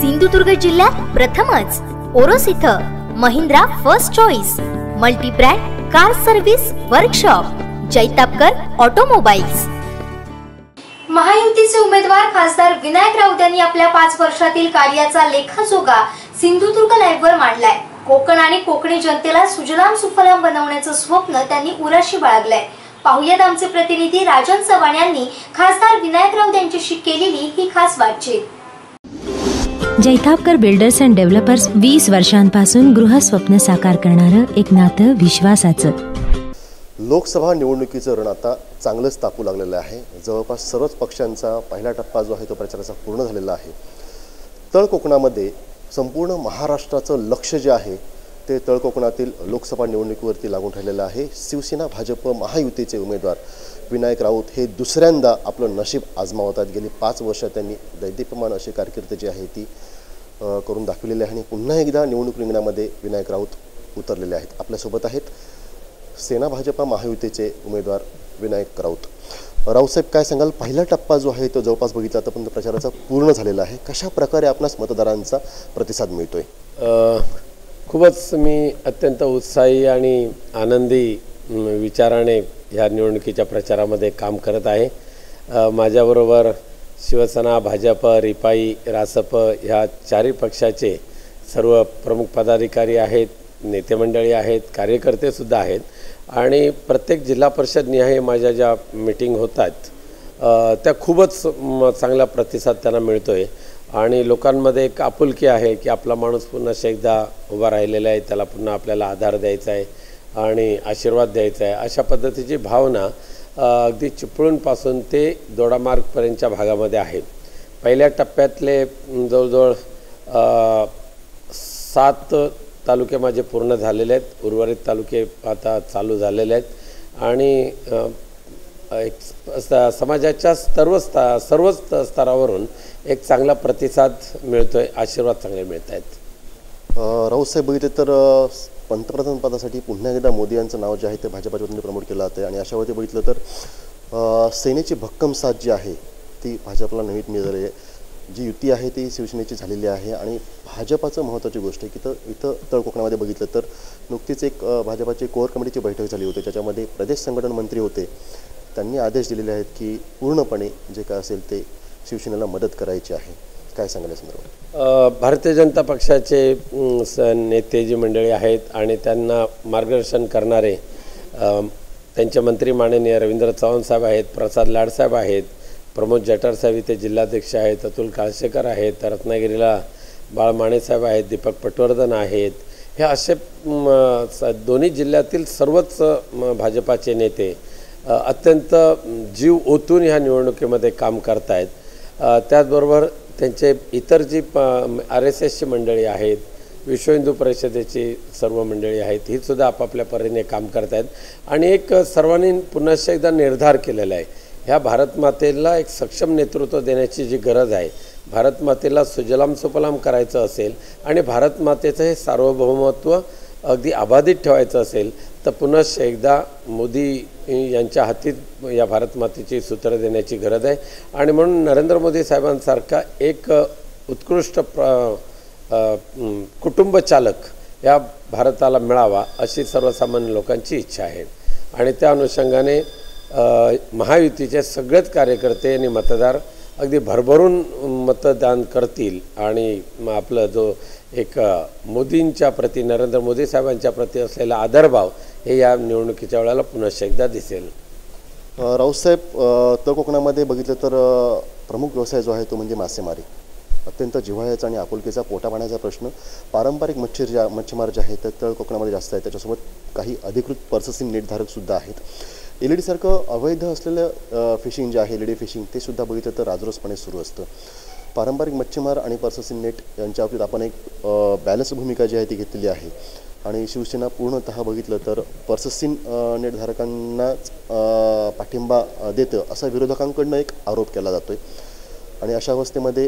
सिंधुदुर्ग जिल्ह्यात प्रथमच ओरोस इथं Mahindra first choice multi brand car service workshop Jaitapkar automobiles. महायुतीचे उमेदवार खासदार विनायक राऊत यांनी आपल्या 5 वर्षातील कार्याचा लेखाजोखा सिंधुदुर्ग लाईव्हवर मांडलाय। कोकण आणि कोकणी जनतेला सुजलाम सुफलाम बनवण्याचं स्वप्न त्यांनी उराशी बाळगलंय। पाहुयात आमचे प्रतिनिधी राजन चव्हाण यांनी खासदार विनायक राऊत यांच्याशी केलेली ही खास बातचीत। जैतापकर बिल्डर्स अँड डेव्हलपर्स 20 वर्षांपासून गृहस्वप्न साकार करणारं एक नातं विश्वासाचं। लोकसभा निवडणुकीचं रण आता चांगलंच तापू लागलेलं आहे। जवळपास सर्वच पक्षांचा पहिला टप्पा जो आहे तो प्रचाराचा पूर्ण झालेला आहे। तळ कोकणामध्ये संपूर्ण महाराष्ट्राचं लक्ष जे आहे ते तळ कोकणातील लोकसभा निवडणुकीवरती लागून राहिलेलं आहे। शिवसेना भाजप महायुतीचे उमेदवार विनायक राऊत हे दुसऱ्यांदा आपलं नशीब आजमावतात। गेली 5 वर्ष त्यांनी दैदिप्यमान अशी कारकीर्द जी आहे ती करून दाखवलेली आहे आणि पुन्हा एकदा निवडणूक रिंगणामध्ये विनायक राऊत उतरलेले आहेत। आपल्यासोबत आहेत सेना भाजपा महायुतीचे उमेदवार विनायक राऊत। राऊतसाहेब, काय सांगाल, पहिला टप्पा जो आहे तो जवळपास बघितला तर पण प्रचाराचा पूर्ण झालेला आहे। कशा प्रकारे आपणास मतदारांचा प्रतिसाद मिळतोय? खूपच मी अत्यंत उत्साही आणि आनंदी विचाराने ह्या निवडणुकीच्या प्रचारामध्ये काम करत आहे। माझ्याबरोबर शिवसेना भाजप रिपाई रासप ह्या चारही पक्षाचे सर्व प्रमुख पदाधिकारी आहेत, नेते मंडळी आहेत, कार्यकर्ते सुद्धा आहेत आणि प्रत्येक जिल्हा परिषद निहाय माझ्या ज्या मीटिंग होतात त्या खूपच चांगला प्रतिसाद त्यांना मिळतोय आणि लोकांमध्ये एक आपुलकी आहे की आपला माणूस पुन्हा एकदा उभा राहिलेला आहे, त्याला पुन्हा आपल्याला आधार द्यायचा आहे आणि आशीर्वाद द्यायचा आहे, अशा पद्धतीची भावना अगदी चिपळूणपासून ते दोडामार्गपर्यंतच्या भागामध्ये आहे। पहिल्या टप्प्यातले जवळजवळ 7 तालुके माझे पूर्ण झालेले आहेत, उर्वरित तालुके आता चालू झालेले आहेत आणि समाजाच्या सर्वच स्तरावरून एक चांगला प्रतिसाद मिळतोय, आशीर्वाद चांगले मिळत आहेत। राऊतसाहेब, बघितले तर पंतप्रधान पदासाठी पुन्हा एकदा मोदी यांचं नाव जे आहे ते भाजपच्या वतीने प्रमोट केलं जातं आणि अशावरती बघितलं तर सेनेची भक्कम साथ जी आहे ती भाजपला नवीन मिळाली आहे। जी युती आहे ती शिवसेनेची झालेली आहे आणि भाजपाचं महत्त्वाची गोष्ट आहे की इथं तळ कोकणामध्ये बघितलं तर नुकतीच एक भाजपाची कोअर कमिटीची बैठक झाली होती, ज्याच्यामध्ये प्रदेश संघटन मंत्री होते। त्यांनी आदेश दिलेले आहेत की पूर्णपणे जे काय असेल ते शिवसेनेला मदत करायची आहे। काय सांगायला संदर्भात? भारतीय जनता पक्षाचे नेते जी मंडळी आहेत आणि त्यांना मार्गदर्शन करणारे त्यांचे मंत्री माननीय रवींद्र चव्हाण साहेब आहेत, प्रसाद लाडसाहेब आहेत, प्रमोद जठार साहेब इथे जिल्हाध्यक्ष आहेत, अतुल काळशेकर आहेत, रत्नागिरीला बाळ मानेसाहेब आहेत, दीपक पटवर्धन आहेत, हे असे दोन्ही जिल्ह्यातील सर्वच भाजपाचे नेते अत्यंत जीव ओतून ह्या निवडणुकीमध्ये काम करत आहेत। त्याचबरोबर त्यांचे इतर जी RSSची मंडळी आहेत, विश्व हिंदू परिषदेची सर्व मंडळी आहेत, ही सुद्धा आपापल्या परीने काम करत आहेत आणि एक सर्वांनी पुन्हा एकदा निर्धार केलेला आहे, ह्या भारत मातेला एक सक्षम नेतृत्व देण्याची जी गरज आहे, भारत मातेला सुजलाम सुफलाम करायचं असेल आणि भारत मातेचं हे सार्वभौमत्व अगदी अबाधित ठेवायचं असेल तर पुन्हा एकदा मोदी यांच्या हातीत या भारत मातेची सूत्र देण्याची गरज आहे आणि म्हणून नरेंद्र मोदी साहेबांसारखा एक उत्कृष्ट कुटुंब चालक या भारताला मिळावा अशी सर्वसामान्य लोकांची इच्छा आहे आणि त्या अनुषंगाने महायुतीचे सगळेच कार्यकर्ते आणि मतदार अगदी भरभरून मतदान करतील आणि आपलं जो एक मोदींच्या प्रती, नरेंद्र मोदी साहेबांच्या प्रती असलेला आदरभाव हे या निवडणुकीच्या वेळेला पुन्हा एकदा दिसेल। राऊतसाहेब, तळ कोकणामध्ये बघितलं तर प्रमुख व्यवसाय जो आहे तो म्हणजे मासेमारी। अत्यंत जिव्हाळ्याचा आणि आपुलकीचा पोटापाण्याचा प्रश्न पारंपरिक मच्छीमार जे आहेत तळ कोकणामध्ये जास्त आहेत, त्याच्यासोबत काही अधिकृत पर्ससिंग नेटधारकसुद्धा आहेत। LED सारखं अवैध असलेलं फिशिंग जे आहे, LED फिशिंग, ते सुद्धा बघितलं तर राजरोसपणे सुरू असतं। पारंपरिक मच्छीमार आणि पर्ससिंग नेट यांच्या बाबतीत आपण एक बॅलन्स भूमिका जी आहे ती घेतलेली आहे आणि शिवसेना पूर्णतः बघितलं तर पर्ससिंग नेटधारकांनाच पाठिंबा देतं असा विरोधकांकडनं एक आरोप केला जातो आहे आणि अशा अवस्थेमध्ये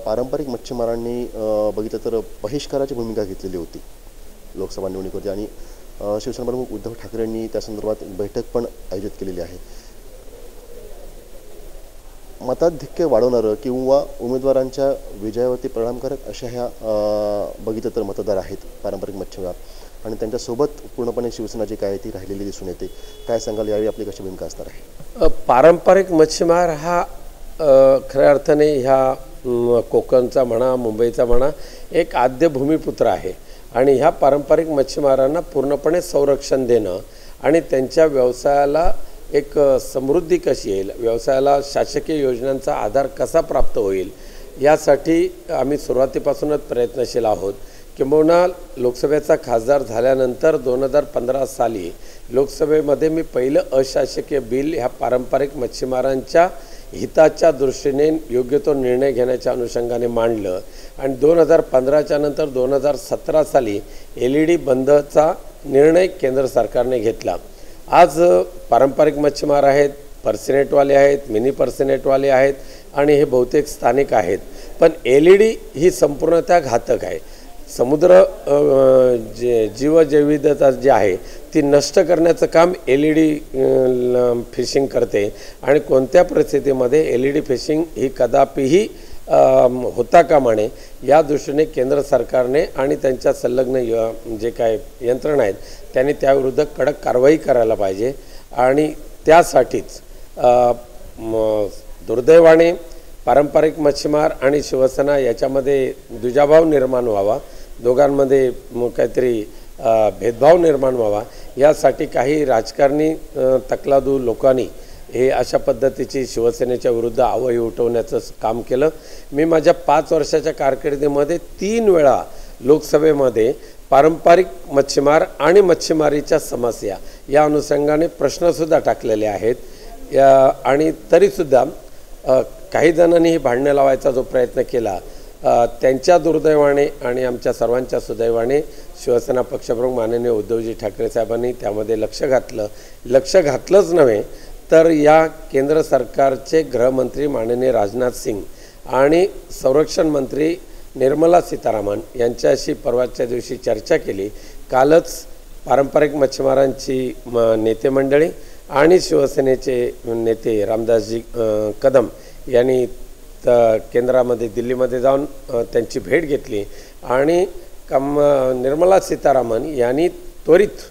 पारंपरिक मच्छीमारांनी बघितलं तर बहिष्काराची भूमिका घेतलेली होती लोकसभा निवडणुकीवरती आणि शिवसेना प्रमुख उद्धव ठाकरेंनी त्या संदर्भात बैठक पण आयोजित केलेली आहे। मताधिक्य वाढवणारं किंवा उमेदवारांच्या विजयावरती परिणामकारक अशा ह्या बघितलं तर मतदार आहेत पारंपरिक मच्छीमार, आणि त्यांच्यासोबत पूर्णपणे शिवसेना जी काय ती राहिलेली दिसून येते. काय सांगाल, यावेळी आपली कशी भूमिका असणार आहे? पारंपरिक मच्छीमार हा खऱ्या अर्थाने ह्या कोकणचा म्हणा, मुंबईचा म्हणा, एक आद्य भूमिपुत्र आहे. आणि ह्या पारंपरिक मच्छीमारांना पूर्णपणे संरक्षण देणं आणि त्यांच्या व्यवसायाला एक समृद्धी कशी येईल, व्यवसायाला शासकीय योजनांचा आधार कसा प्राप्त होईल, यासाठी आम्ही सुरुवातीपासूनच प्रयत्नशील आहोत. किंबहुना लोकसभेचा खासदार झाल्यानंतर 2015 साली लोकसभेमध्ये मी पहिलं अशासकीय बिल ह्या पारंपरिक मच्छीमारांच्या हिताच्या दृष्टीने योग्य तो निर्णय घेण्याच्या अनुषंगाने मांडलं. आणि 2015च्या नंतर 2017 साली LED बंदचा निर्णय केंद्र सरकारने घेतला. आज पारंपरिक मच्छीमार आहेत, पर्सिनेटवाले आहेत, मिनी पर्सिनेटवाले आहेत आणि हे बहुतेक स्थानिक आहेत. पण LED ही संपूर्णतः घातक आहे. समुद्र जीवजैविधता जी आहे ती नष्ट करण्याचं काम LED फिशिंग करते. आणि कोणत्या परिस्थितीमध्ये LED फिशिंग ही कदापिही होता कामा नये या दृष्टीने केंद्र सरकारने आणि त्यांच्या संलग्न जे काय यंत्रणा आहेत त्यांनी त्याविरुद्ध कडक कारवाई करायला पाहिजे. आणि त्यासाठीच दुर्दैवाने पारंपरिक मच्छीमार आणि शिवसेना याच्यामध्ये दुजाभाव निर्माण व्हावा, दोघांमध्ये काहीतरी भेदभाव निर्माण व्हावा, यासाठी काही राजकारणी तकलादू लोकांनी हे अशा पद्धतीची शिवसेनेच्या विरुद्ध आवई उठवण्याचं काम केलं. मी माझ्या 5 वर्षाच्या कारकिर्दीमध्ये 3 वेळा लोकसभेमध्ये पारंपरिक मच्छीमार आणि मच्छीमारीच्या समस्या या अनुषंगाने प्रश्नसुद्धा टाकलेले आहेत. आणि तरीसुद्धा काही जणांनी ही भांडणं लावायचा जो प्रयत्न केला, त्यांच्या दुर्दैवाने आणि आमच्या सर्वांच्या सुदैवाने शिवसेना पक्षप्रमुख माननीय उद्धवजी ठाकरे साहेबांनी त्यामध्ये लक्ष घातलंच नव्हे तर या केंद्र सरकारचे गृहमंत्री माननीय राजनाथ सिंग आणि संरक्षण मंत्री निर्मला सीतारामन यांच्याशी परवाच्या दिवशी चर्चा केली. कालच पारंपरिक मच्छीमारांची नेते मंडळी आणि शिवसेनेचे नेते रामदासजी कदम यांनी केंद्रामध्ये दिल्लीमध्ये जाऊन त्यांची भेट घेतली. आणि निर्मला सीतारामन यांनी त्वरित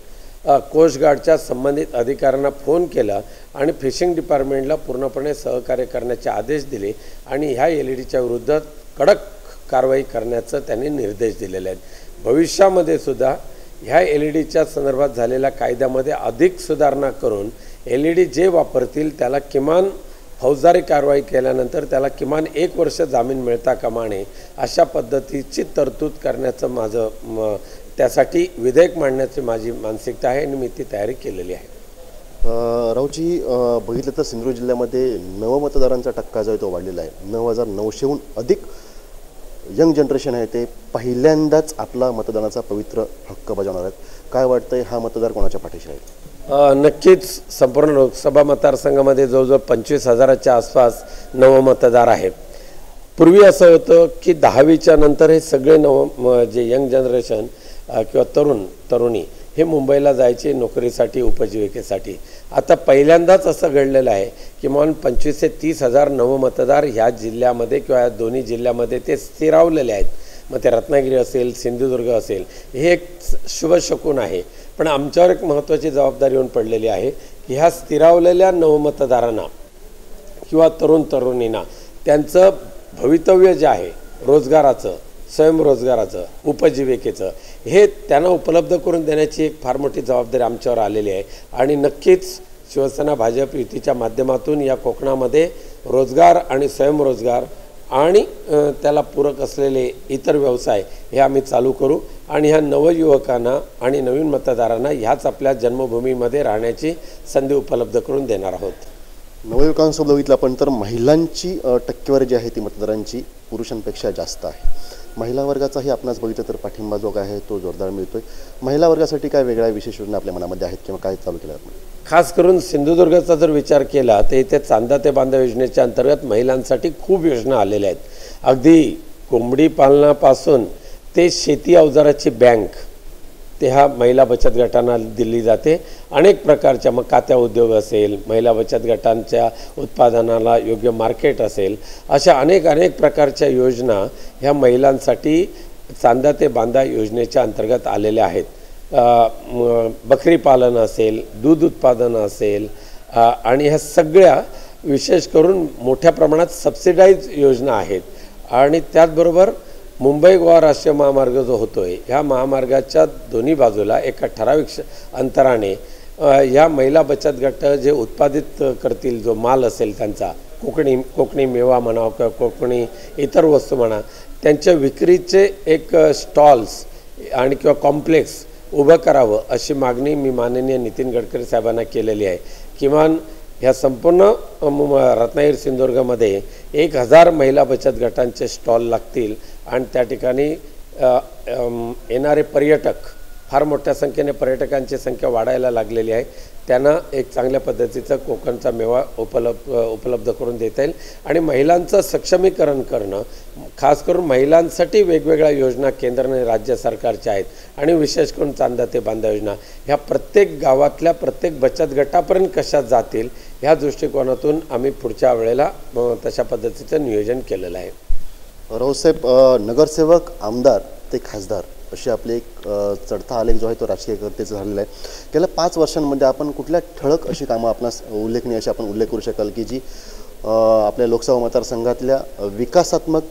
कोस्ट गार्डच्या संबंधित अधिकाऱ्यांना फोन केला आणि फिशिंग डिपार्टमेंटला पूर्णपणे सहकार्य करण्याचे आदेश दिले. आणि ह्या LEDच्या विरुद्ध कडक कारवाई करण्याचं त्यांनी निर्देश दिलेले आहेत. भविष्यामध्ये सुद्धा ह्या LEDच्या संदर्भात झालेल्या कायद्यामध्ये अधिक सुधारणा करून LED जे वापरतील त्याला किमान फौजदारी कारवाई केल्यानंतर त्याला किमान 1 वर्ष जामीन मिळता कामा नये अशा पद्धतीची तरतूद करण्याचं माझं त्यासाठी विधेयक मांडण्याची माझी मानसिकता आहे आणि मी ती तयारी केलेली आहे. रावजी, बघितलं तर सिंधुदुर्ग जिल्ह्यामध्ये नवमतदारांचा टक्का जो आहे तो वाढलेला आहे. 9,900हून अधिक यंग जनरेशन आहे ते पहिल्यांदाच आपला मतदानाचा पवित्र हक्क बजावणार आहेत. काय वाटतंय, हा मतदार कोणाच्या पाठीशी आहे? नक्कीच संपूर्ण लोकसभा मतदारसंघामध्ये जवळजवळ 25,000च्या आसपास नवमतदार आहेत. पूर्वी असं होतं की 10वीच्या नंतर हे सगळे जे यंग जनरेशन किंवा तरुणी हे मुंबईला जायचे नोकरीसाठी, उपजीविकेसाठी. आता पहिल्यांदाच असं घडलेलं आहे की किमान 25,000 ते 30,000 नवमतदार ह्या जिल्ह्यामध्ये किंवा या दोन्ही जिल्ह्यामध्ये ते स्थिरावलेले आहेत. मग ते रत्नागिरी असेल, सिंधुदुर्ग असेल, हे एक शुभ शकुन आहे. पण आमच्यावर एक महत्त्वाची जबाबदारी येऊन पडलेली आहे की ह्या स्थिरावलेल्या नवमतदारांना किंवा तरुणींना त्यांचं भवितव्य जे आहे रोजगाराचं, स्वयंरोजगाराचं, उपजीविकेचं, हे त्यांना उपलब्ध करून देण्याची एक फार मोठी जबाबदारी आमच्यावर आलेली आहे. आणि नक्कीच शिवसेना भाजप युतीच्या माध्यमातून या कोकणामध्ये रोजगार आणि स्वयंरोजगार आणि त्याला पूरक असलेले इतर व्यवसाय हे आम्ही चालू करू आणि ह्या नवयुवकांना आणि नवीन मतदारांना ह्याच आपल्या जन्मभूमीमध्ये राहण्याची संधी उपलब्ध करून देणार आहोत. नवयुवकांसोबत बघितलं आपण तर महिलांची टक्केवारी जी आहे ती मतदारांची पुरुषांपेक्षा जास्त आहे. महिला वर्गाचाही आपणास बघितलं तर पाठिंबा जो आहे तो जोरदार मिळतोय. महिला वर्गासाठी काय वेगळ्या विशेष योजना आपल्या मनामध्ये आहेत किंवा काय चालू केलं आपण? खास करून सिंधुदुर्गाचा जर विचार केला तर इथे चांदा ते बांधा योजनेच्या अंतर्गत महिलांसाठी खूप योजना आलेल्या आहेत. अगदी कोंबडी पालनापासून ते शेती अवजाराची बँक ते ह्या महिला बचत गटांना दिली जाते. अनेक प्रकारच्या मग कात्या उद्योग असेल, महिला बचत गटांच्या उत्पादनाला योग्य मार्केट असेल, अशा अनेक प्रकारच्या योजना ह्या महिलांसाठी चांदा ते बांधा योजनेच्या अंतर्गत आलेल्या आहेत. बकरी पालन असेल, दूध उत्पादन असेल आणि ह्या सगळ्या विशेष करून मोठ्या प्रमाणात सबसिडाईज योजना आहेत. आणि त्याचबरोबर मुंबई गोवा राष्ट्रीय महामार्ग जो होतोय, ह्या महामार्गाच्या दोन्ही बाजूला एका ठराविक अंतराने या महिला बचत गट जे उत्पादित करतील, जो माल असेल त्यांचा, कोकणी मेवा म्हणा किंवा कोकणी इतर वस्तू म्हणा, त्यांच्या विक्रीचे एक स्टॉल्स आणि किंवा कॉम्प्लेक्स उभं करावं अशी मागणी मी माननीय नितीन गडकरी साहेबांना केलेली आहे. किमान ह्या संपूर्ण रत्नागिरी सिंधुदुर्गमध्ये 1000 महिला बचत गटांचे स्टॉल लागतील आणि त्या ठिकाणी येणारे पर्यटक, फार मोठ्या संख्येने पर्यटकांची संख्या वाढायला लागलेली आहे. त्यांना एक चांगल्या पद्धतीचा कोकणचा मेवा उपलब्ध करून देता येईल. आणि महिलांचं सक्षमीकरण करणं, खास करून महिलांसाठी वेगवेगळ्या योजना केंद्र आणि राज्य सरकारच्या आहेत आणि विशेष करून चांदा ते बांधा योजना ह्या प्रत्येक गावातल्या प्रत्येक बचत गटापर्यंत कशा जातील ह्या दृष्टिकोनातून आम्ही पुढच्या वेळेला तशा पद्धतीचं नियोजन केलेलं आहे. राऊतसाहेब, नगरसेवक, आमदार ते खासदार अशी आपली एक चढता आलेख जो आहे तो राजकीय कर्तेचा झालेला आहे. गेल्या 5 वर्षांमध्ये आपण कुठल्या ठळक अशी कामं आपणास उल्लेखनीय अशी आपण उल्लेख करू शकाल की जी आपल्या लोकसभा मतदारसंघातल्या विकासात्मक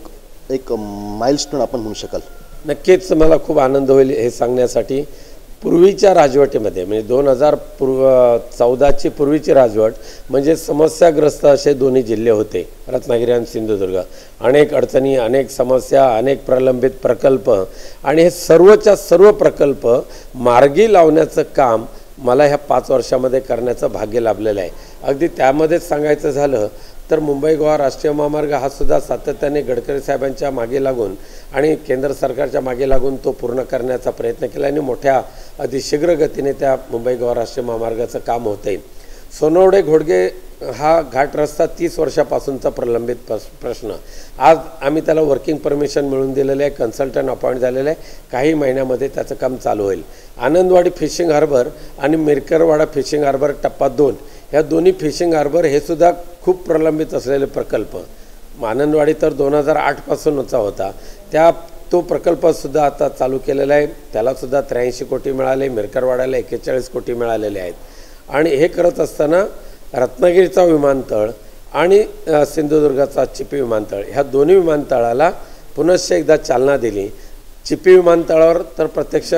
एक माइलस्टोन आपण म्हणू शकाल? नक्कीच मला खूप आनंद होईल हे सांगण्यासाठी. पूर्वीच्या राजवटीमध्ये म्हणजे 2014ची पूर्वीची राजवट म्हणजे समस्याग्रस्त असे दोन्ही जिल्हे होते, रत्नागिरी आणि सिंधुदुर्ग. अनेक अडचणी, अनेक समस्या, अनेक प्रलंबित प्रकल्प आणि हे सर्वच्या सर्व प्रकल्प मार्गी लावण्याचं काम मला ह्या 5 वर्षामध्ये करण्याचं भाग्य लाभलेलं आहे. अगदी त्यामध्येच सांगायचं झालं तर मुंबई गोवा राष्ट्रीय महामार्ग हा सुद्धा सातत्याने गडकरी साहेबांच्या मागे लागून आणि केंद्र सरकारच्या मागे लागून तो पूर्ण करण्याचा प्रयत्न केला आणि मोठ्या अतिशीघ्र गतीने त्या मुंबई गोवा राष्ट्रीय महामार्गाचं काम होते. सोनवडे घोडगे हा घाट रस्ता 30 वर्षापासूनचा प्रलंबित प्रश्न, आज आम्ही त्याला वर्किंग परमिशन मिळवून दिलेलं आहे, कन्सल्टंट अपॉइंट झालेलं आहे. काही महिन्यामध्ये त्याचं काम चालू होईल. आनंदवाडी फिशिंग हार्बर आणि मिरकरवाडा फिशिंग हार्बर टप्पा 2 ह्या दोन्ही फिशिंग हार्बर हे सुद्धा खूप प्रलंबित असलेले प्रकल्प. आनंदवाडी तर 2008 पासूनचा होता, तो प्रकल्पसुद्धा आता चालू केलेला आहे. त्यालासुद्धा 83 कोटी मिळाले, मिरकरवाड्याला 41 कोटी मिळालेले आहेत. आणि हे करत असताना रत्नागिरीचा विमानतळ आणि सिंधुदुर्गाचा चिपी विमानतळ ह्या दोन्ही विमानतळाला पुनश्च एकदा चालना दिली. चिपी विमानतळावर तर प्रत्यक्ष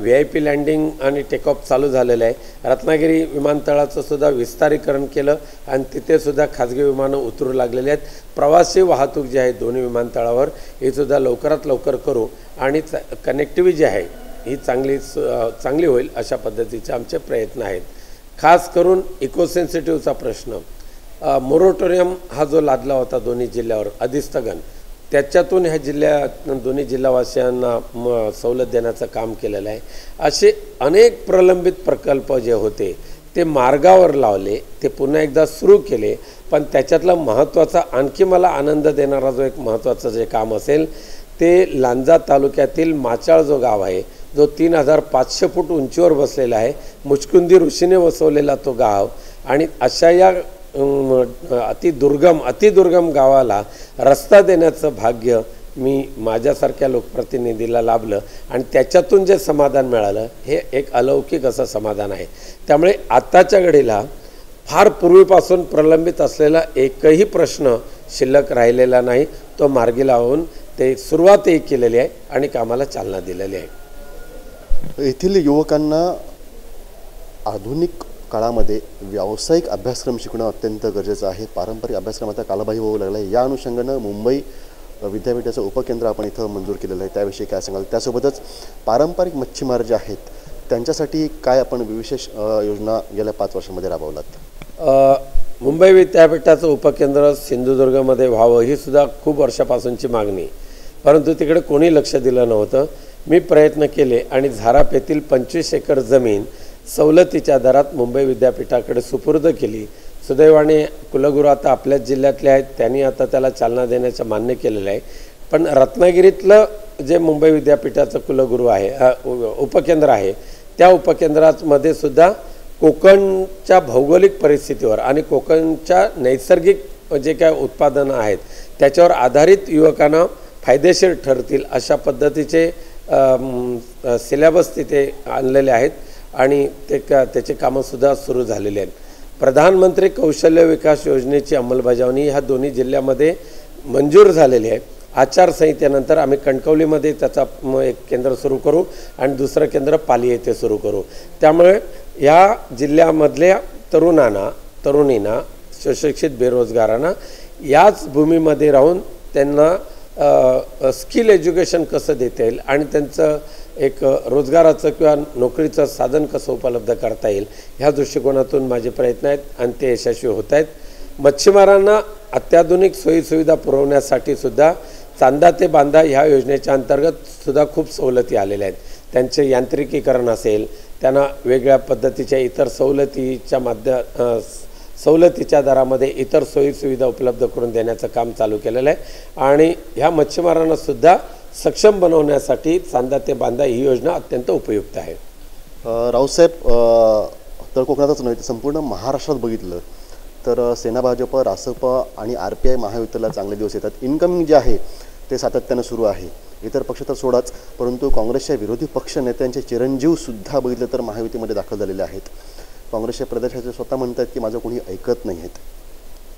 VIP लँडिंग आणि टेकऑफ चालू झालेलं आहे. रत्नागिरी विमानतळाचं सुद्धा विस्तारीकरण केलं आणि तिथे सुद्धा खाजगी विमानं उतरू लागलेली आहेत. प्रवासी वाहतूक जी आहे दोन्ही विमानतळावर ही सुद्धा लवकरात लवकर करू आणि कनेक्टिव्हिटी जी आहे ही चांगली होईल अशा पद्धतीचे आमचे प्रयत्न आहेत. खास करून इकोसेन्सिटिव्हचा प्रश्न, मोरेटोरियम हा जो लादला होता दोन्ही जिल्ह्यावर अधिस्थगन, त्याच्यातून ह्या दोन्ही जिल्हावासियांना सवलत देण्याचं काम केलेलं आहे. असे अनेक प्रलंबित प्रकल्प जे होते ते मार्गावर लावले, ते पुन्हा एकदा सुरू केले. पण त्याच्यातला महत्त्वाचा, आणखी मला आनंद देणारा जो एक महत्त्वाचं जे काम असेल ते लांजा तालुक्यातील माचाळ जो गाव आहे, जो 3500 फूट उंचीवर बसलेला आहे, मुचकुंदी ऋषीने वसवलेला तो गाव. आणि अशा या अतिदुर्गम गावाला रस्ता देण्याचं भाग्य मी माझ्यासारख्या लोकप्रतिनिधीला लाभलं आणि त्याच्यातून जे समाधान मिळालं हे एक अलौकिक असं समाधान आहे. त्यामुळे आत्ताच्या घडीला फार पूर्वीपासून प्रलंबित असलेला एकही प्रश्न शिल्लक राहिलेला नाही. तो मार्गी लावून ते सुरुवातही केलेली आहे आणि कामाला चालना दिलेली आहे. येथील युवकांना आधुनिक काळामध्ये व्यावसायिक अभ्यासक्रम शिकणं अत्यंत गरजेचं आहे. पारंपरिक अभ्यासक्रम आता कालबाह्य होऊ लागला आहे. या अनुषंगानं मुंबई विद्यापीठाचं उपकेंद्र आपण इथं मंजूर केलेलं आहे, त्याविषयी काय सांगाल? त्यासोबतच पारंपरिक मच्छीमार जे आहेत त्यांच्यासाठी काय आपण विशेष योजना गेल्या 5 वर्षांमध्ये राबवलात? मुंबई विद्यापीठाचं उपकेंद्र सिंधुदुर्गमध्ये व्हावं ही सुद्धा खूप वर्षापासूनची मागणी, परंतु तिकडे कोणी लक्ष दिलं नव्हतं. मी प्रयत्न केले आणि झाराप येथील 25 एकर जमीन सवलतीच्या दरात मुंबई विद्यापीठाकडे सुपूर्द केली. सुदैवाने कुलगुरू आता आपल्याच जिल्ह्यातले आहेत, त्यांनी आता त्याला चालना देण्याचं मान्य केलेलं आहे. पण रत्नागिरीतलं जे मुंबई विद्यापीठाचं कुलगुरू आहे उपकेंद्र आहे, त्या उपकेंद्रामध्ये सुद्धा कोकणच्या भौगोलिक परिस्थितीवर आणि कोकणच्या नैसर्गिक जे काय उत्पादनं आहेत त्याच्यावर आधारित युवकांना फायदेशीर ठरतील अशा पद्धतीचे सिलेबस तिथे आणलेले आहेत आणि त्याचे कामंसुद्धा सुरू झालेले आहेत. प्रधानमंत्री कौशल्य विकास योजनेची अंमलबजावणी ह्या दोन्ही जिल्ह्यामध्ये मंजूर झालेली आहे. आचारसंहितेनंतर आम्ही कणकवलीमध्ये त्याचा एक केंद्र सुरू करू आणि दुसरं केंद्र पाली येथे सुरू करू. त्यामुळे या जिल्ह्यामधल्या तरुणींना सुशिक्षित बेरोजगारांना याच भूमीमध्ये राहून त्यांना स्किल एज्युकेशन कसं देता येईल आणि त्यांचं एक रोजगाराचं किंवा नोकरीचं साधन कसं उपलब्ध करता येईल ह्या दृष्टिकोनातून माझे प्रयत्न आहेत आणि ते यशस्वी होत आहेत. मच्छीमारांना अत्याधुनिक सोयीसुविधा पुरवण्यासाठी सुद्धा चांदा ते बांधा ह्या योजनेच्या अंतर्गत सुद्धा खूप सवलती आलेल्या आहेत. त्यांचे यांत्रिकीकरण असेल, त्यांना वेगळ्या पद्धतीच्या इतर सवलतीच्या दरामध्ये इतर सोयीसुविधा उपलब्ध करून देण्याचं काम चालू केलेलं आहे आणि ह्या मच्छीमारांना सुद्धा सक्षम बनवण्यासाठी चांदा ते बांधा ही योजना अत्यंत उपयुक्त आहे. रावसाहेब, तर कोकणातच नव्हे तर संपूर्ण महाराष्ट्रात बघितलं तर सेना, भाजप, रासप आणि RPI महायुतीला चांगले दिवस येतात. इन्कमिंग जे आहे ते सातत्यानं सुरू आहे. इतर पक्ष तर सोडाच, परंतु काँग्रेसच्या विरोधी पक्ष नेत्यांचे चिरंजीवसुद्धा बघितलं तर महायुतीमध्ये दाखल झालेले आहेत. काँग्रेसचे प्रदेशाचे स्वतः म्हणतात की माझं कोणी ऐकत नाही आहेत.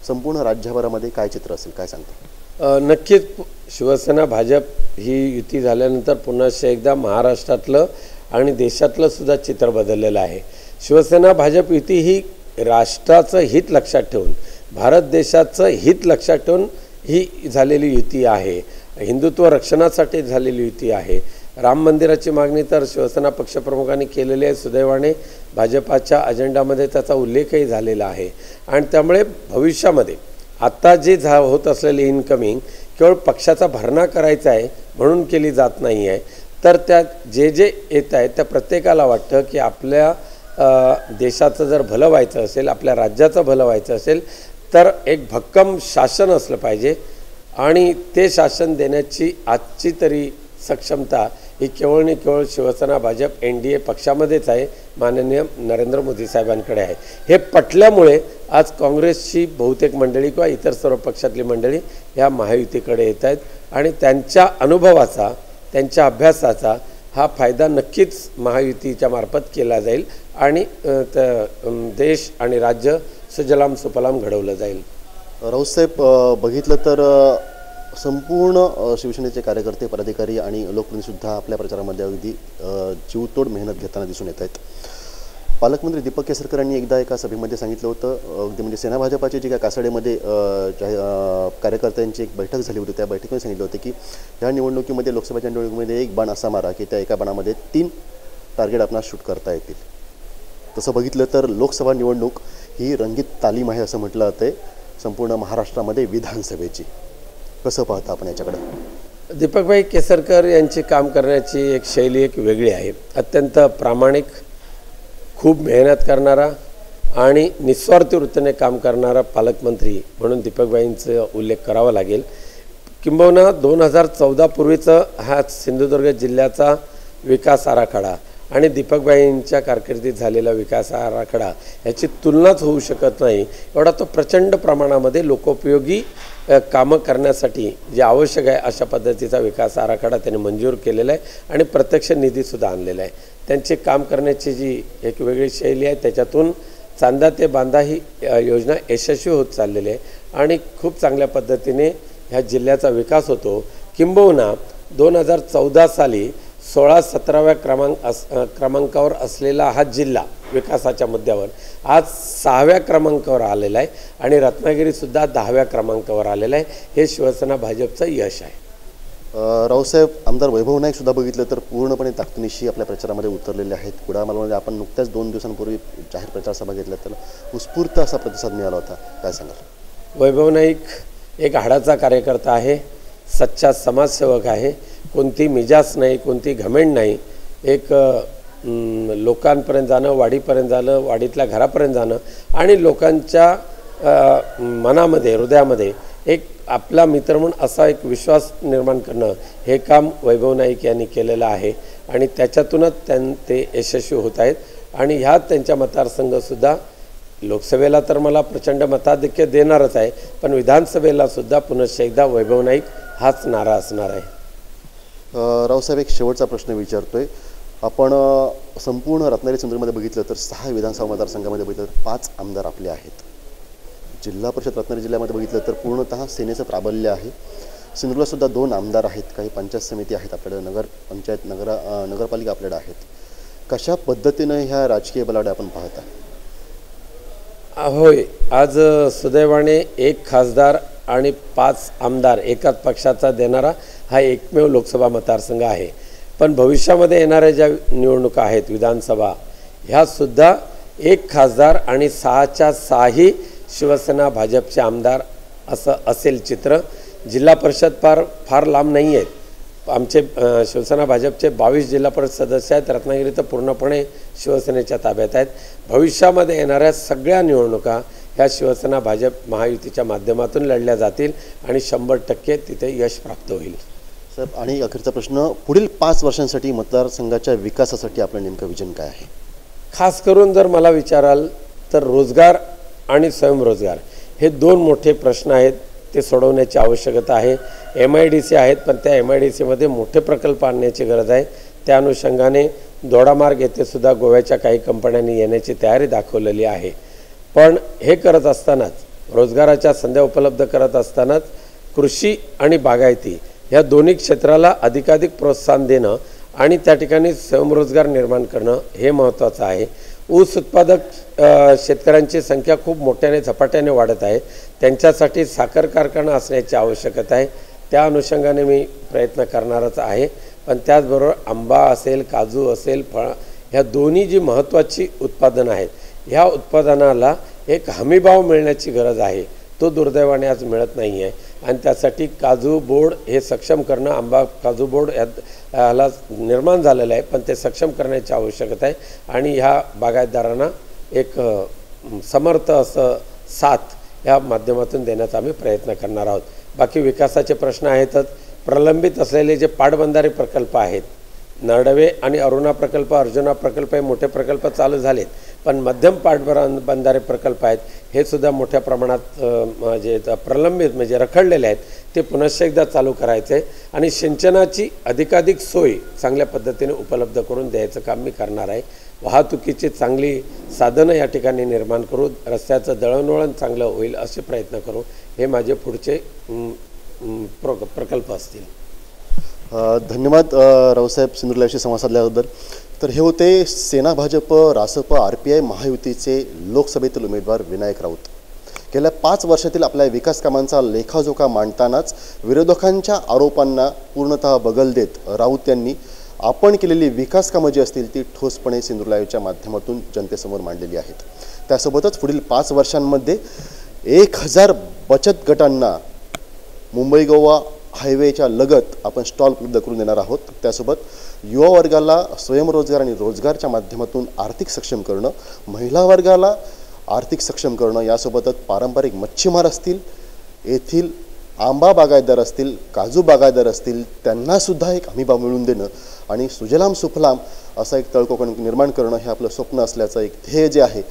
संपूर्ण राज्यभरामध्ये काय चित्र असेल, काय सांगता? नक्कीच शिवसेना भाजप ही युती झाल्यानंतर पुन्हा एकदा महाराष्ट्रातलं आणि देशातलं सुद्धा चित्र बदललेलं आहे. शिवसेना भाजप युती ही राष्ट्राचं हित लक्षात ठेवून, भारत देशाचं हित लक्षात ठेवून ही झालेली युती आहे. हिंदुत्व रक्षणासाठी झालेली युती आहे. राम मंदिराची मागणी तर शिवसेना पक्षप्रमुखांनी केलेली आहे. सुदैवाने भाजपाच्या अजेंडामध्ये त्याचा उल्लेखही झालेला आहे आणि त्यामुळे भविष्यामध्ये आत्ता जे होत असलेली इन्कमिंग केवळ पक्षाचा भरणा करायचा आहे म्हणून केली जात नाही आहे, तर त्यात जे येत आहे त्या प्रत्येकाला वाटतं की आपल्या देशाचं जर भलं व्हायचं असेल, आपल्या राज्याचं भलं व्हायचं असेल तर एक भक्कम शासन असलं पाहिजे आणि ते शासन देण्याची आजची तरी सक्षमता ही केवळ आणि केवळ शिवसेना भाजप NDA पक्षामध्येच आहे, माननीय नरेंद्र मोदी साहेबांकडे आहे. हे पटल्यामुळे आज काँग्रेसची बहुतेक मंडळी किंवा इतर सर्व पक्षातली मंडळी ह्या महायुतीकडे येत आहेत आणि त्यांच्या अनुभवाचा, त्यांच्या अभ्यासाचा हा फायदा नक्कीच महायुतीच्या मार्फत केला जाईल आणि देश आणि राज्य सुजलाम सुफलाम घडवलं जाईल. राऊतसाहेब, बघितलं तर संपूर्ण शिवसेनेचे कार्यकर्ते, पदाधिकारी आणि लोकप्रतिनिधीसुद्धा आपल्या प्रचारामध्ये अगदी जीवतोड मेहनत घेताना दिसून येत आहेत. पालकमंत्री दीपक केसरकर यांनी एकदा एका सभेमध्ये सांगितलं होतं, अगदी म्हणजे सेना भाजपाची जी काय कासाडेमध्ये कार्यकर्त्यांची एक बैठक झाली होती, त्या बैठकीमध्ये सांगितलं होतं की ह्या निवडणुकीमध्ये, लोकसभेच्या निवडणुकीमध्ये एक बाण असा मारा की त्या एका बाणामध्ये 3 टार्गेट आपणास शूट करता येतील. तसं बघितलं तर लोकसभा निवडणूक ही रंगीत तालीम आहे असं म्हटलं जातं संपूर्ण महाराष्ट्रामध्ये विधानसभेची. कसं पाहता आपण याच्याकडे? दीपकभाई केसरकर यांची काम करण्याची एक शैली एक वेगळी आहे. अत्यंत प्रामाणिक, खूप मेहनत करणारा आणि निस्वार्थी वृत्तीने काम करणारा पालकमंत्री म्हणून दीपकभाईंचा उल्लेख करावा लागेल. किंबहुना 2014 पूर्वीचं हा सिंधुदुर्ग जिल्ह्याचा विकास आराखडा आणि दीपकभाईंच्या कारकिर्दीत झालेला विकास आराखडा याची तुलनाच होऊ शकत नाही. एवढा तो प्रचंड प्रमाणामध्ये लोकोपयोगी कामं करण्यासाठी जे आवश्यक आहे अशा पद्धतीचा विकास आराखडा त्यांनी मंजूर केलेला आहे आणि प्रत्यक्ष निधीसुद्धा आणलेला आहे. त्यांची काम करण्याची जी एक वेगळी शैली आहे त्याच्यातून चांदा ते बांधा ही योजना यशस्वी होत चाललेली आहे आणि खूप चांगल्या पद्धतीने ह्या जिल्ह्याचा विकास होतो. किंबहुना 2014 साली 16-17व्या क्रमांकावर असलेला हा जिल्हा विकासाच्या मुद्द्यावर आज 6व्या क्रमांकावर आलेला आहे आणि रत्नागिरीसुद्धा 10व्या क्रमांकावर आलेला आहे. हे शिवसेना भाजपचं यश आहे. रावसाहेब, आमदार वैभव नाईक सुद्धा बघितलं तर पूर्णपणे ताकदीनिशी आपल्या प्रचारामध्ये उतरलेले आहेत. कुडाळमध्ये आपण नुकत्याच 2 दिवसांपूर्वी जाहीर प्रचार सभा घेतल्या, त्याला उत्स्फूर्त असा प्रतिसाद मिळाला होता. काय सांगाल? वैभव नाईक एक हाडाचा कार्यकर्ता आहे, सच्चा समाजसेवक आहे. कोणती मिजाज नाही, कोणती घमेंड नाही. एक लोकांपर्यंत जाणं, वाडीपर्यंत जाणं, वाडीतल्या घरापर्यंत जाणं आणि लोकांच्या मनामध्ये, हृदयामध्ये एक आपला मित्र म्हणून असा एक विश्वास निर्माण करणं हे काम वैभव नाईक यांनी केलेलं आहे आणि त्याच्यातूनच ते यशस्वी होत आहेत. आणि ह्यात त्यांच्या मतदारसंघसुद्धा लोकसभेला तर मला प्रचंड मताधिक्य देणारच आहे, पण विधानसभेला सुद्धा पुनश्च एकदा वैभव नाईक हाच नारा असणार आहे. रावसाहेब, एक शेवटचा प्रश्न विचारतोय. आपण संपूर्ण रत्नागिरी सिंधुदुर्गमध्ये बघितलं तर 6 विधानसभा मतदारसंघामध्ये बघितलं तर 5 आमदार आपले आहेत. जिल्हा परिषद रत्नागिरी जिल्ह्यामध्ये बघितलं तर पूर्णतः सेनेचं प्राबल्य आहे. सिंधुदुर्गसुद्धा 2 आमदार आहेत, काही पंचायत समिती आहेत आपल्याकडे, नगरपालिका आपल्याकडे आहेत. कशा पद्धतीनं ह्या राजकीय बलाढ्या आपण पाहता? होय, आज सुदैवाने 1 खासदार आणि 5 आमदार एकाच पक्षाचा देणारा हा एकमेव लोकसभा मतदारसंघ आहे. पण भविष्यामध्ये येणाऱ्या ज्या निवडणुका आहेत विधानसभा, ह्यासुद्धा 1 खासदार आणि 6च्या 6ही शिवसेना भाजपचे आमदार असं असेल चित्र. जिल्हा परिषद फार लांब नाही आहेत. आमचे शिवसेना भाजपचे 22 जिल्हा परिषद सदस्य आहेत. रत्नागिरी तर पूर्णपणे शिवसेनेच्या ताब्यात आहेत. भविष्यामध्ये येणाऱ्या सगळ्या निवडणुका ह्या शिवसेना भाजप महायुतीच्या माध्यमातून लढल्या जातील आणि 100% तिथे यश प्राप्त होईल. सर, आणि अखेरचा प्रश्न, पुढील 5 वर्षांसाठी मतदारसंघाच्या विकासासाठी आपलं नेमकं विजन काय आहे? खास करून जर मला विचाराल तर रोजगार आणि स्वयंरोजगार हे 2 मोठे प्रश्न आहेत, ते सोडवण्याची आवश्यकता आहे. MIDC आहेत, पण त्या MIDCमध्ये मोठे प्रकल्प आणण्याची गरज आहे. त्या अनुषंगाने दोडामार्ग येथे सुद्धा गोव्याच्या काही कंपन्यांनी येण्याची तयारी दाखवलेली आहे. पण हे करत असतानाच, रोजगाराच्या संधी उपलब्ध करत असतानाच कृषी आणि बागायती ह्या दोन्ही क्षेत्राला अधिकाधिक प्रोत्साहन देणं आणि त्या ठिकाणी स्वयंरोजगार निर्माण करणं हे महत्त्वाचं आहे. ऊस उत्पादक शेतकऱ्यांची संख्या खूप मोठ्याने झपाट्याने वाढत आहे. त्यांच्यासाठी साखर कारखाना असण्याची आवश्यकता आहे. त्या अनुषंगाने मी प्रयत्न करणारच आहे. पण त्याचबरोबर आंबा असेल, काजू असेल, फळ, ह्या दोन्ही जी महत्त्वाची उत्पादनं आहेत, ह्या उत्पादनाला एक हमीभाव मिळण्याची गरज आहे. तो दुर्दैवाने आज मिळत नाही आहे. आणि त्यासाठी काजू बोर्ड हे सक्षम करणं, आंबा काजू बोर्ड ह्याला निर्माण झालेलं आहे, पण ते सक्षम करण्याची आवश्यकता आहे. आणि ह्या बागायतदारांना एक समर्थ असं साथ ह्या माध्यमातून देण्याचा आम्ही प्रयत्न करणार आहोत. बाकी विकासाचे प्रश्न आहेतच. प्रलंबित असलेले जे पाटबंधारे प्रकल्प आहेत, नरडवे आणि अरुणा प्रकल्प, अर्जुना प्रकल्प हे मोठे प्रकल्प चालू झालेत. पण मध्यम पाटबंधारे प्रकल्प आहेत, हे सुद्धा मोठ्या प्रमाणात जे प्रलंबित म्हणजे रखडलेले आहेत, ते पुनश्च एकदा चालू करायचे आणि सिंचनाची अधिकाधिक सोय चांगल्या पद्धतीने उपलब्ध करून द्यायचं काम मी करणार आहे. वाहतुकीची चांगली साधनं या ठिकाणी निर्माण करू, रस्त्याचं दळणवळण चांगलं होईल असे प्रयत्न करू. हे माझे पुढचे प्रकल्प असतील. धन्यवाद रावसाहेब, सिंधुदुर्गशी संवाद साधल्याबद्दल. तर हे होते सेना भाजप रासप RPI महायुतीचे लोकसभेतील उमेदवार विनायक राऊत. गेल्या 5 वर्षातील आपल्या विकास कामांचा लेखाजोखा मांडतानाच विरोधकांच्या आरोपांना पूर्णतः बगल देत राऊत यांनी आपण केलेली विकास कामं जी असतील ती ठोसपणे सिंधुदुर्ग लाईव्हच्या माध्यमातून जनतेसमोर मांडलेली आहेत. त्यासोबतच पुढील 5 वर्षांमध्ये 1000 बचत गटांना मुंबई गोवा हायवेच्या लगत आपण स्टॉल उपलब्ध करून देणार आहोत. त्यासोबत युवा वर्गाला स्वयंरोजगार आणि रोजगारच्या माध्यमातून आर्थिक सक्षम करणं, महिला वर्गाला आर्थिक सक्षम करणं, यासोबतच पारंपरिक मच्छीमार असतील, येथील आंबा बागायतदार असतील, काजू बागायतदार असतील, त्यांनासुद्धा एक हमीभाव मिळवून देणं आणि सुजलाम सुफलाम असा एक तळकोकण निर्माण करणं हे आपलं स्वप्न असल्याचं एक ध्येय जे आहे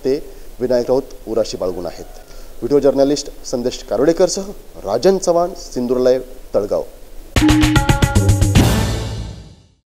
ते विनायक राऊत उराशी बाळगून आहेत. व्हिडिओ जर्नलिस्ट संदेश कारोडेकरसह राजन चव्हाण, सिंधुदुर्ग लाईव्ह, तळगाव.